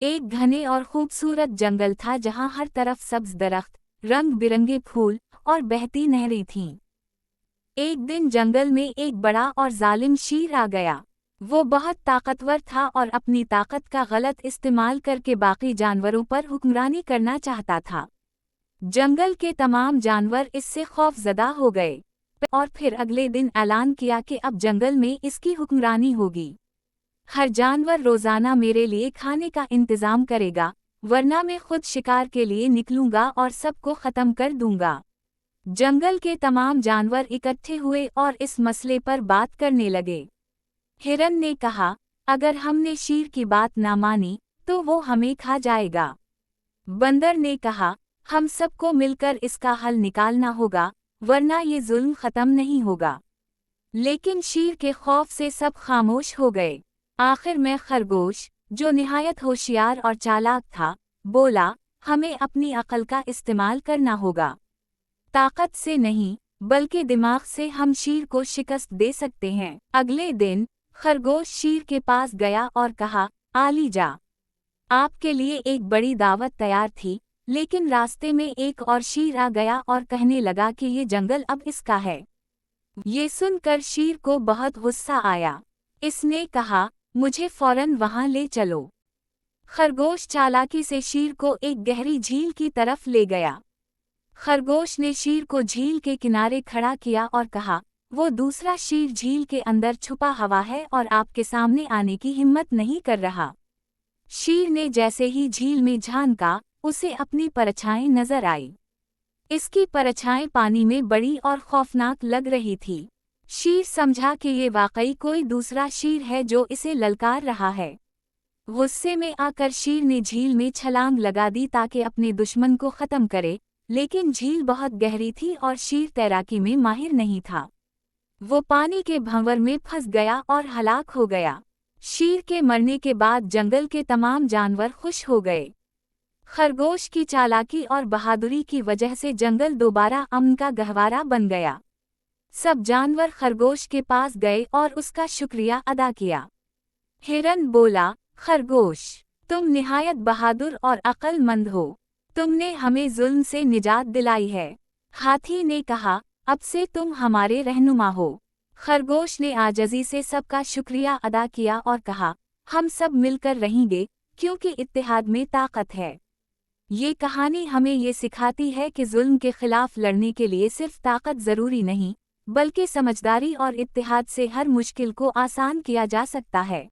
एक घने और खूबसूरत जंगल था जहां हर तरफ सब्ज दरख्त, रंग बिरंगे फूल और बहती नहरें थीं। एक दिन जंगल में एक बड़ा और जालिम शेर आ गया। वो बहुत ताकतवर था और अपनी ताकत का गलत इस्तेमाल करके बाकी जानवरों पर हुक्मरानी करना चाहता था। जंगल के तमाम जानवर इससे खौफजदा हो गए और फिर अगले दिन ऐलान किया कि अब जंगल में इसकी हुक्मरानी होगी। हर जानवर रोजाना मेरे लिए खाने का इंतजाम करेगा, वरना मैं खुद शिकार के लिए निकलूंगा और सबको खत्म कर दूंगा। जंगल के तमाम जानवर इकट्ठे हुए और इस मसले पर बात करने लगे। हिरन ने कहा, अगर हमने शेर की बात ना मानी तो वो हमें खा जाएगा। बंदर ने कहा, हम सबको मिलकर इसका हल निकालना होगा, वरना ये जुल्म खत्म नहीं होगा। लेकिन शेर के खौफ से सब खामोश हो गए। आखिर में खरगोश, जो निहायत होशियार और चालाक था, बोला, हमें अपनी अक्ल का इस्तेमाल करना होगा। ताकत से नहीं, बल्कि दिमाग से हम शेर को शिकस्त दे सकते हैं। अगले दिन खरगोश शेर के पास गया और कहा, आलीजा, आपके लिए एक बड़ी दावत तैयार थी, लेकिन रास्ते में एक और शेर आ गया और कहने लगा कि ये जंगल अब इसका है। ये सुनकर शेर को बहुत गुस्सा आया। इसने कहा, मुझे फौरन वहां ले चलो। खरगोश चालाकी से शेर को एक गहरी झील की तरफ ले गया। खरगोश ने शेर को झील के किनारे खड़ा किया और कहा, वो दूसरा शेर झील के अंदर छुपा हुआ है और आपके सामने आने की हिम्मत नहीं कर रहा। शेर ने जैसे ही झील में झांका, उसे अपनी परछाई नजर आई। इसकी परछाई पानी में बड़ी और खौफनाक लग रही थी। शेर समझा कि ये वाकई कोई दूसरा शेर है जो इसे ललकार रहा है। गुस्से में आकर शेर ने झील में छलांग लगा दी ताकि अपने दुश्मन को खत्म करे, लेकिन झील बहुत गहरी थी और शेर तैराकी में माहिर नहीं था। वो पानी के भंवर में फंस गया और हलाक हो गया। शेर के मरने के बाद जंगल के तमाम जानवर खुश हो गए। खरगोश की चालाकी और बहादुरी की वजह से जंगल दोबारा अमन का गहवारा बन गया। सब जानवर खरगोश के पास गए और उसका शुक्रिया अदा किया। हिरन बोला, खरगोश, तुम निहायत बहादुर और अक्लमंद हो। तुमने हमें जुल्म से निजात दिलाई है। हाथी ने कहा, अब से तुम हमारे रहनुमा हो। खरगोश ने आजज़ी से सबका शुक्रिया अदा किया और कहा, हम सब मिलकर रहेंगे, क्योंकि इत्तेहाद में ताकत है। ये कहानी हमें ये सिखाती है कि जुल्म के खिलाफ लड़ने के लिए सिर्फ ताकत ज़रूरी नहीं, बल्कि समझदारी और इत्तेहाद से हर मुश्किल को आसान किया जा सकता है।